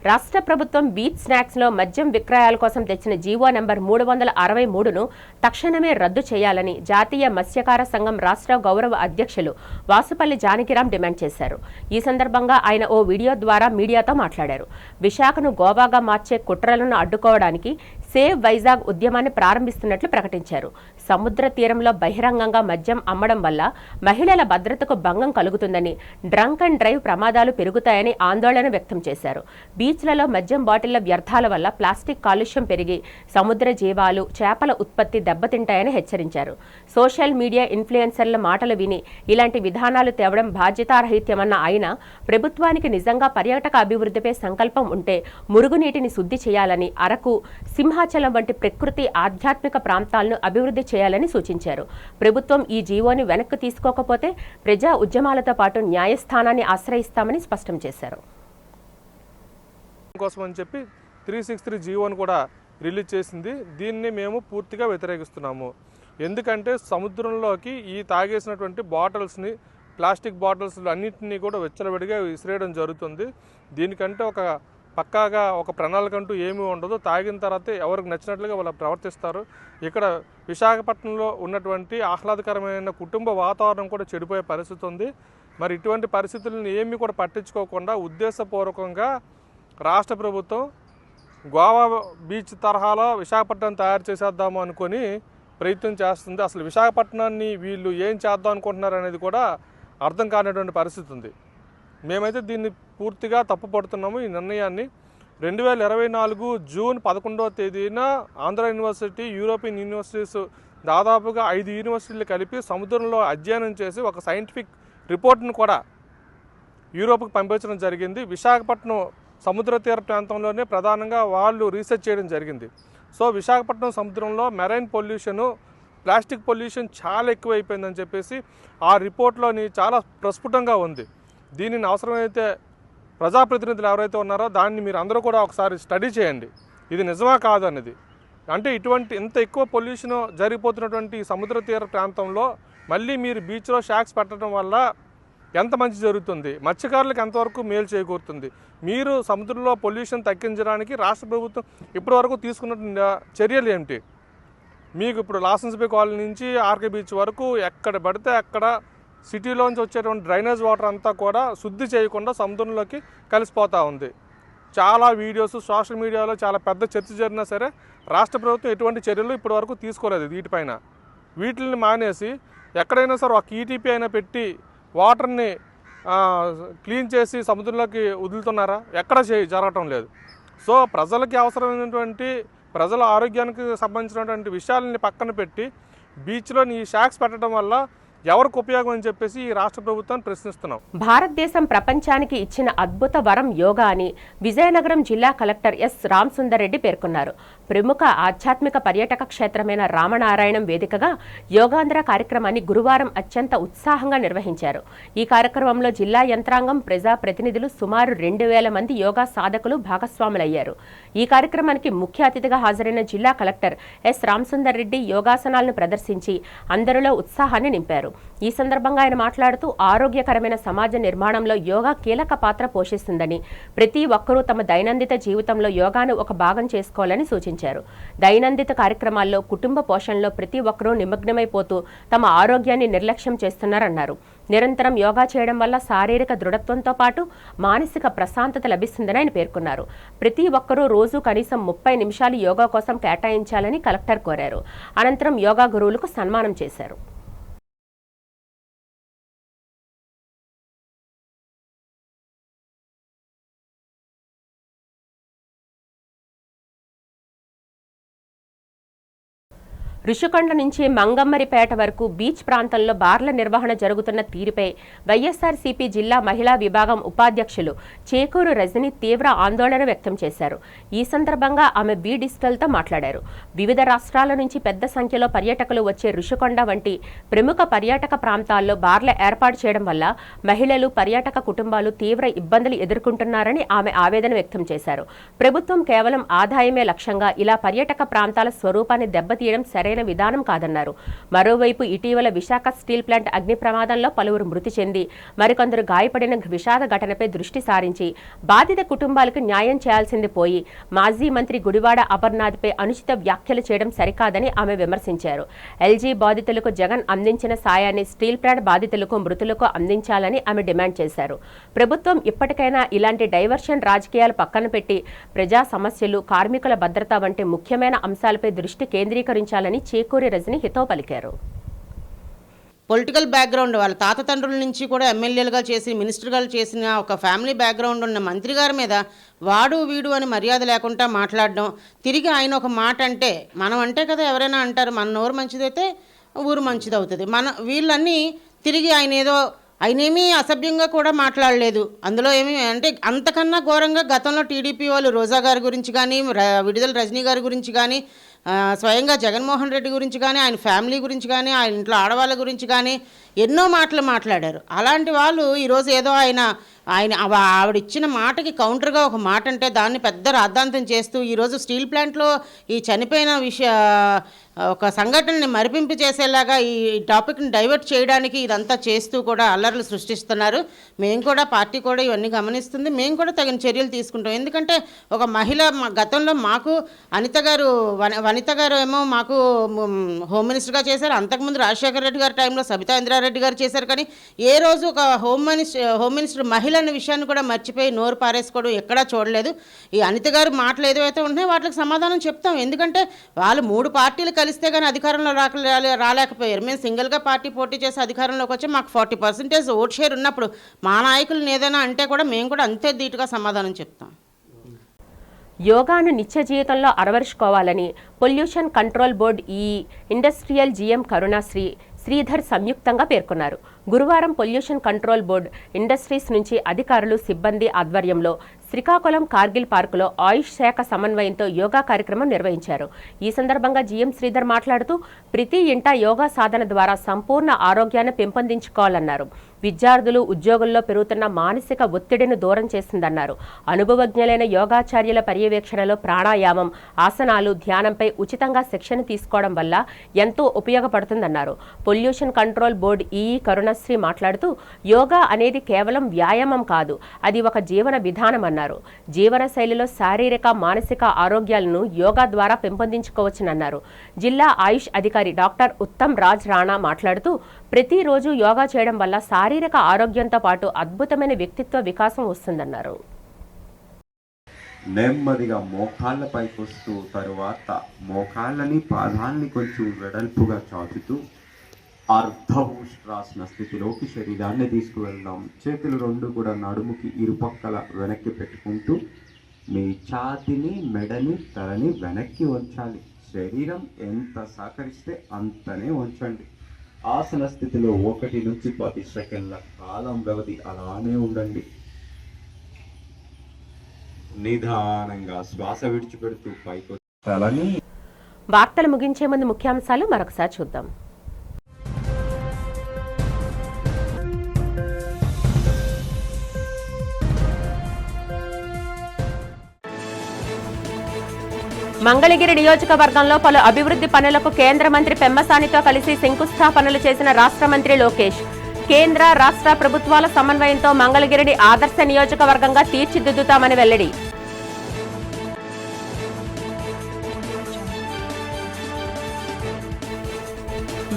రాష్ట్ర ప్రభుత్వం బీచ్ స్నాక్స్లో మద్యం విక్రయాల కోసం తెచ్చిన జీవో నంబర్ 363ను తక్షణమే రద్దు చేయాలని జాతీయ మత్స్యకార సంఘం రాష్ట్ర గౌరవ అధ్యక్షులు వాసుపల్లి జానకిరాం డిమాండ్ చేశారు. ఈ సందర్భంగా ఆయన ఓ వీడియో ద్వారా మీడియాతో మాట్లాడారు. విశాఖను గోవాగా మార్చే కుట్రలను అడ్డుకోవడానికి సేవ్ వైజాగ్ ఉద్యమాన్ని ప్రారంభిస్తున్నట్లు ప్రకటించారు. సముద్ర తీరంలో బహిరంగంగా మద్యం అమ్మడం వల్ల మహిళల భద్రతకు భంగం కలుగుతుందని, డ్రంక్ అండ్ డ్రైవ్ ప్రమాదాలు పెరుగుతాయని ఆందోళన వ్యక్తం చేశారు. బీచ్లలో మద్యం బాటిళ్ల వ్యర్థాల వల్ల ప్లాస్టిక్ కాలుష్యం పెరిగి సముద్ర జీవాలు, చేపల ఉత్పత్తి దెబ్బతింటాయని హెచ్చరించారు. సోషల్ మీడియా ఇన్ఫ్లుయెన్సర్ల మాటలు విని ఇలాంటి విధానాలు తేవడం బాధ్యతారహిత్యమన్న ఆయన, ప్రభుత్వానికి నిజంగా పర్యాటక అభివృద్ధిపై సంకల్పం ఉంటే మురుగునీటిని శుద్ధి చేయాలని, అరకు, సింహాచలం వంటి ప్రకృతి ఆధ్యాత్మిక ప్రాంతాలను అభివృద్ధి చేయాలని సూచించారు. ప్రభుత్వం ఈ జీవోని వెనక్కి తీసుకోకపోతే ప్రజా ఉద్యమాలతో పాటు న్యాయస్థానాన్ని ఆశ్రయిస్తామని స్పష్టం చేశారు. కోసం అని చెప్పి 363 జీవోని కూడా రిలీజ్ చేసింది. దీన్ని మేము పూర్తిగా వ్యతిరేకిస్తున్నాము. ఎందుకంటే సముద్రంలోకి ఈ తాగేసినటువంటి బాటిల్స్ని, ప్లాస్టిక్ బాటిల్స్ అన్నింటినీ కూడా విచ్చలవిడిగా విసిరేయడం జరుగుతుంది. దీనికంటే ఒక పక్కాగా ఒక ప్రణాళిక అంటూ ఏమీ ఉండదు. తాగిన తర్వాత ఎవరికి నచ్చినట్లుగా వాళ్ళు ప్రవర్తిస్తారు. ఇక్కడ విశాఖపట్నంలో ఉన్నటువంటి ఆహ్లాదకరమైన కుటుంబ వాతావరణం కూడా చెడిపోయే పరిస్థితి ఉంది. మరి ఇటువంటి పరిస్థితులను ఏమీ కూడా పట్టించుకోకుండా ఉద్దేశపూర్వకంగా రాష్ట్ర ప్రభుత్వం గోవా బీచ్ తరహాలో విశాఖపట్నం తయారు చేసేద్దాము అనుకొని ప్రయత్నం చేస్తుంది. అసలు విశాఖపట్నాన్ని వీళ్ళు ఏం చేద్దాం అనుకుంటున్నారు అనేది కూడా అర్థం కానటువంటి పరిస్థితి ఉంది. మేమైతే దీన్ని పూర్తిగా తప్పుపడుతున్నాము. ఈ నిర్ణయాన్ని 2024 జూన్ 11వ తేదీన ఆంధ్ర యూనివర్సిటీ, యూరోపియన్ యూనివర్సిటీస్ దాదాపుగా 5 యూనివర్సిటీలు కలిపి సముద్రంలో అధ్యయనం చేసి ఒక సైంటిఫిక్ రిపోర్ట్ను కూడా యూరోప్కి పంపించడం జరిగింది. విశాఖపట్నం సముద్ర తీర ప్రాంతంలోనే ప్రధానంగా వాళ్ళు రీసెర్చ్ చేయడం జరిగింది. సో విశాఖపట్నం సముద్రంలో మెరైన్ పొల్యూషను, ప్లాస్టిక్ పొల్యూషన్ చాలా ఎక్కువైపోయిందని చెప్పేసి ఆ రిపోర్ట్లోని చాలా ప్రస్ఫుటంగా ఉంది. దీనిని అవసరమైతే ప్రజాప్రతినిధులు ఎవరైతే ఉన్నారో దాన్ని మీరు అందరూ కూడా ఒకసారి స్టడీ చేయండి, ఇది నిజమా కాదు అనేది. అంటే ఇంత ఎక్కువ పొల్యూషన్ జరిగిపోతున్నటువంటి సముద్ర తీర ప్రాంతంలో మళ్ళీ మీరు బీచ్లో షాక్స్ పెట్టడం వల్ల ఎంత మంచి జరుగుతుంది, మత్స్యకారులకు ఎంతవరకు మేలు చేకూరుతుంది? మీరు సముద్రంలో పొల్యూషన్ తగ్గించడానికి రాష్ట్ర ప్రభుత్వం ఇప్పటివరకు తీసుకున్న చర్యలు ఏమిటి? మీకు ఇప్పుడు లాసెన్స్ బే కాలనీ నుంచి ఆర్కే బీచ్ వరకు ఎక్కడ పడితే అక్కడ సిటీలోంచి వచ్చేటువంటి డ్రైనేజ్ వాటర్ అంతా కూడా శుద్ధి చేయకుండా సముద్రంలోకి కలిసిపోతూ ఉంది. చాలా వీడియోస్ సోషల్ మీడియాలో చాలా పెద్ద చర్చ జరిగినా సరే రాష్ట్ర ప్రభుత్వం ఎటువంటి చర్యలు ఇప్పటివరకు తీసుకోలేదు. వీటిపైన వీటిని మానేసి ఎక్కడైనా సరే ఒక ఈటీపీ అయినా పెట్టి వాటర్ని క్లీన్ చేసి సముద్రంలోకి వదులుతున్నారా? ఎక్కడ జరగటం లేదు. సో ప్రజలకి అవసరమైనటువంటి ప్రజల ఆరోగ్యానికి సంబంధించినటువంటి విషయాలని పక్కన పెట్టి బీచ్లో ఈ షాక్స్ పెట్టడం వల్ల ఎవరికి ఉపయోగం అని చెప్పేసి ఈ రాష్ట్ర ప్రభుత్వాన్ని ప్రశ్నిస్తున్నాం. భారతదేశం ప్రపంచానికి ఇచ్చిన అద్భుత వరం యోగా అని విజయనగరం జిల్లా కలెక్టర్ ఎస్ రామసుందర్ రెడ్డి పేర్కొన్నారు. ప్రముఖ ఆధ్యాత్మిక పర్యాటక క్షేత్రమైన రామనారాయణం వేదికగా యోగాంధ్ర కార్యక్రమాన్ని గురువారం అత్యంత ఉత్సాహంగా నిర్వహించారు. ఈ కార్యక్రమంలో జిల్లా యంత్రాంగం, ప్రజా ప్రతినిధులు సుమారు 2000 మంది యోగా సాధకులు భాగస్వాములయ్యారు. ఈ కార్యక్రమానికి ముఖ్య అతిథిగా హాజరైన జిల్లా కలెక్టర్ ఎస్ రామసుందర్ రెడ్డి యోగాసనాలను ప్రదర్శించి అందరిలో ఉత్సాహాన్ని నింపారు. ఈ సందర్భంగా ఆయన మాట్లాడుతూ ఆరోగ్యకరమైన సమాజ నిర్మాణంలో యోగా కీలక పాత్ర పోషిస్తుందని, ప్రతి ఒక్కరూ తమ దైనందిన జీవితంలో యోగాను ఒక భాగం చేసుకోవాలని సూచించారు. దైనందిన కార్యక్రమాల్లో కుటుంబ పోషణలో ప్రతి ఒక్కరూ నిమగ్నమైపోతూ తమ ఆరోగ్యాన్ని నిర్లక్ష్యం చేస్తున్నారన్నారు. నిరంతరం యోగా చేయడం వల్ల శారీరక దృఢత్వంతో పాటు మానసిక ప్రశాంతత లభిస్తుందని ఆయన పేర్కొన్నారు. ప్రతి ఒక్కరూ రోజు కనీసం 30 నిమిషాలు యోగా కోసం కేటాయించాలని కలెక్టర్ కోరారు. అనంతరం యోగా గురువులకు సన్మానం చేశారు. ఋషికొండ నుంచి మంగమ్మరిపేట వరకు బీచ్ ప్రాంతంలో బార్ల నిర్వహణ జరుగుతున్న తీరుపై వైఎస్ఆర్సీపీ జిల్లా మహిళా విభాగం ఉపాధ్యక్షులు చేకూరు రజని తీవ్ర ఆందోళన వ్యక్తం చేశారు. ఈ సందర్భంగా ఆమె బీ డిజిటల్తో మాట్లాడారు. వివిధ రాష్ట్రాల నుంచి పెద్ద సంఖ్యలో పర్యాటకులు వచ్చే ఋషికొండ వంటి ప్రముఖ పర్యాటక ప్రాంతాల్లో బార్ల ఏర్పాటు చేయడం వల్ల మహిళలు, పర్యాటక కుటుంబాలు తీవ్ర ఇబ్బందులు ఎదుర్కొంటున్నారని ఆమె ఆవేదన వ్యక్తం చేశారు. ప్రభుత్వం కేవలం ఆదాయమే లక్ష్యంగా ఇలా పర్యాటక ప్రాంతాల స్వరూపాన్ని దెబ్బతీయడం సరైన విధానం కాదన్నారు. మరోవైపు ఇటీవల విశాఖ స్టీల్ ప్లాంట్ అగ్ని ప్రమాదంలో పలువురు మృతి చెంది మరికొందరు గాయపడిన విషాద ఘటనపై దృష్టి సారించి బాధిత కుటుంబాలకు న్యాయం చేయాల్సింది పోయి మాజీ మంత్రి గుడివాడ అమర్నాథ్పై అనుచిత వ్యాఖ్యలు చేయడం సరికాదని ఆమె విమర్శించారు. ఎల్జీ బాధితులకు జగన్ అందించిన సాయాన్ని స్టీల్ ప్లాంట్ బాధితులకు, మృతులకు అందించాలని ఆమె డిమాండ్ చేశారు. ప్రభుత్వం ఇప్పటికైనా ఇలాంటి డైవర్షన్ రాజకీయాలు పక్కన పెట్టి ప్రజా సమస్యలు, కార్మికుల భద్రత వంటి ముఖ్యమైన అంశాలపై దృష్టి కేంద్రీకరించాలని చేకూరి రజని హితవు పలికారు. పొలిటికల్ బ్యాక్గ్రౌండ్ వాళ్ళ తాత తండ్రుల నుంచి కూడా ఎమ్మెల్యేలుగా చేసి, మినిస్టర్గా చేసిన ఒక ఫ్యామిలీ బ్యాక్గ్రౌండ్ ఉన్న మంత్రి గారి మీద వాడు వీడు అని మర్యాద లేకుండా మాట్లాడడం, తిరిగి ఆయన ఒక మాట అంటే, మనం అంటే కదా ఎవరైనా అంటారు, మన నోరు మంచిదైతే ఊరు మంచిది అవుతుంది. వీళ్ళన్నీ తిరిగి ఆయనేమీ అసభ్యంగా కూడా మాట్లాడలేదు. అందులో ఏమీ అంటే అంతకన్నా ఘోరంగా గతంలో టీడీపీ వాళ్ళు రోజా గారి గురించి కానీ, విడుదల రజనీ గారి గురించి కానీ, స్వయంగా జగన్మోహన్ రెడ్డి గురించి కానీ, ఆయన ఫ్యామిలీ గురించి కానీ, ఆయన ఇంట్లో ఆడవాళ్ళ గురించి కానీ ఎన్నో మాటలు మాట్లాడారు. అలాంటి వాళ్ళు ఈరోజు ఏదో ఆవిడిచ్చిన మాటకి కౌంటర్గా ఒక మాట అంటే దాన్ని పెద్ద రాద్ధాంతం చేస్తూ ఈరోజు స్టీల్ ప్లాంట్లో ఈ చనిపోయిన ఒక సంఘటనని మరిపింపు చేసేలాగా ఈ టాపిక్ని డైవర్ట్ చేయడానికి ఇదంతా చేస్తూ కూడా అల్లర్లు సృష్టిస్తున్నారు. మేము కూడా, పార్టీ కూడా ఇవన్నీ గమనిస్తుంది. మేము కూడా తగిన చర్యలు తీసుకుంటాం. ఎందుకంటే ఒక మహిళ గతంలో మాకు వనిత గారు ఏమో మాకు హోమ్ మినిస్టర్గా చేశారు. అంతకుముందు రాజశేఖర రెడ్డి గారి టైంలో సబితా ఇంద్రారెడ్డి గారు చేశారు. కానీ ఏ రోజు ఒక హోమ్ మినిస్టర్ మహిళ మహిళ అనే విషయాన్ని కూడా మర్చిపోయి నోరు పారేసుకోవడం ఎక్కడా చూడలేదు. ఈ అనిత గారు మాటలు ఏదైతే ఉన్నాయో వాటికి సమాధానం చెప్తాం. ఎందుకంటే వాళ్ళు 3 పార్టీలు కలిస్తే కానీ అధికారంలో రాలేకపోయారు. మేము సింగిల్గా పార్టీ పోటీ చేసి అధికారంలోకి వచ్చి మాకు 40% ఓట్ షేర్ ఉన్నప్పుడు మా నాయకులను ఏదైనా అంటే కూడా మేము కూడా అంతే ధీటుగా సమాధానం చెప్తాం. యోగాను నిత్య జీవితంలో అలవరుచుకోవాలని పొల్యూషన్ కంట్రోల్ బోర్డు ఈ ఇండస్ట్రియల్ జీఎం కరుణాశ్రీ శ్రీధర్ సంయుక్తంగా పేర్కొన్నారు. గురువారం పొల్యూషన్ కంట్రోల్ బోర్డు ఇండస్ట్రీస్ నుంచి అధికారులు సిబ్బంది ఆధ్వర్యంలో శ్రీకాకుళం కార్గిల్ పార్కులో ఆయుష్ శాఖ సమన్వయంతో యోగా కార్యక్రమం నిర్వహించారు. ఈ సందర్భంగా జీఎం శ్రీధర్ మాట్లాడుతూ ప్రతి ఇంటా యోగా సాధన ద్వారా సంపూర్ణ ఆరోగ్యాన్ని పెంపొందించుకోవాలన్నారు. విద్యార్థులు ఉద్యోగుల్లో పెరుగుతున్న మానసిక ఒత్తిడిని దూరం చేస్తుందన్నారు. అనుభవజ్ఞులైన యోగాచార్యుల పర్యవేక్షణలో ప్రాణాయామం, ఆసనాలు, ధ్యానంపై ఉచితంగా శిక్షణ తీసుకోవడం వల్ల ఎంతో ఉపయోగపడుతుందన్నారు. Pollution control board EE Karunasri మాట్లాడుతూ యోగా అనేది కేవలం వ్యాయామం కాదు, అది ఒక జీవన విధానం అన్నారు. జీవన శైలిలో శారీరక, మానసిక ఆరోగ్యాలను యోగా ద్వారా పెంపొందించుకోవచ్చునన్నారు. జిల్లా ఆయుష్ అధికారి డాక్టర్ ఉత్తమ్ రాజ్ రాణా మాట్లాడుతూ ప్రతిరోజు యోగా చేయడం వల్ల శారీరక ఆరోగ్యంతో పాటు అద్భుతమైన వ్యక్తిత్వ వికాసం వస్తుందన్నారు. నెమ్మదిగా మోకాళ్ళ పైకి వస్తూ తరువాత మోకాళ్ళని పాదాలని కొంచెం వెడల్పుగా చాచుతూ అర్ధభూష్ట్రాసన స్థితిలోకి శరీరాన్ని తీసుకువెళ్దాం. చేతులు 2 కూడా నడుముకి ఇరుపక్కల వెనక్కి పెట్టుకుంటూ మీ ఛాతిని, మెడని, తలని వెనక్కి ఉంచాలి. శరీరం ఎంత సహకరిస్తే అంతనే ఉంచండి. ఆసన స్థితిలో 1 నుంచి 10 సెకండ్ల కాలం వ్యవధి అలానే ఉండండి. నిదానంగా శ్వాస విడిచిపెడుతూ పైకి తలని. వార్తలు ముగించే ముందు ముఖ్యాంశాలు మరొకసారి చూద్దాం. మంగళగిరి నియోజకవర్గంలో పలు అభివృద్ధి పనులకు కేంద్ర మంత్రి పెమ్మసానితో కలిసి శంకుస్థాపనలు చేసిన రాష్ట్ర మంత్రి లోకేష్. కేంద్ర, రాష్ట్ర ప్రభుత్వాల సమన్వయంతో మంగళగిరిని ఆదర్శ నియోజకవర్గంగా తీర్చిదిద్దుతామని వెల్లడి.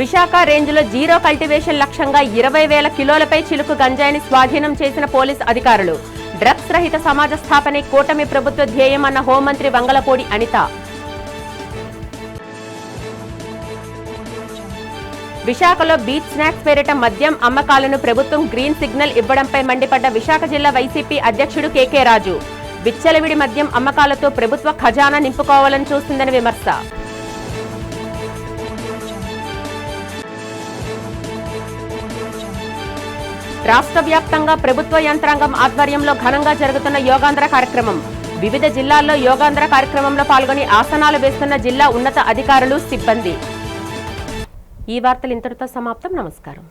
విశాఖ రేంజ్లో జీరో కల్టివేషన్ లక్ష్యంగా 20,000 కిలోలపై చిలుకు గంజాయిని స్వాధీనం చేసిన పోలీస్ అధికారులు. డ్రగ్స్ రహిత సమాజ స్థాపనే కూటమి ప్రభుత్వ ధ్యేయమన్న హోంమంత్రి వంగలపూడి అనిత. విశాఖలో బీచ్ స్నాక్స్ పేరిట మద్యం అమ్మకాలను ప్రభుత్వం గ్రీన్ సిగ్నల్ ఇవ్వడంపై మండిపడ్డ విశాఖ జిల్లా వైసీపీ అధ్యక్షుడు కేకే రాజు. విచ్చలవిడి మద్యం అమ్మకాలతో ప్రభుత్వ ఖజానా నింపుకోవాలని చూస్తుందని విమర్శ. రాష్ట్ర వ్యాప్తంగా ప్రభుత్వ యంత్రాంగం ఆధ్వర్యంలో ఘనంగా జరుగుతున్న యోగాంధ్ర కార్యక్రమం. వివిధ జిల్లాల్లో యోగాంధ్ర కార్యక్రమంలో పాల్గొని ఆసనాలు వేస్తున్న జిల్లా ఉన్నత అధికారులు, సిబ్బంది. ఈ వార్తలు ఇంతటితో సమాప్తం. నమస్కారం.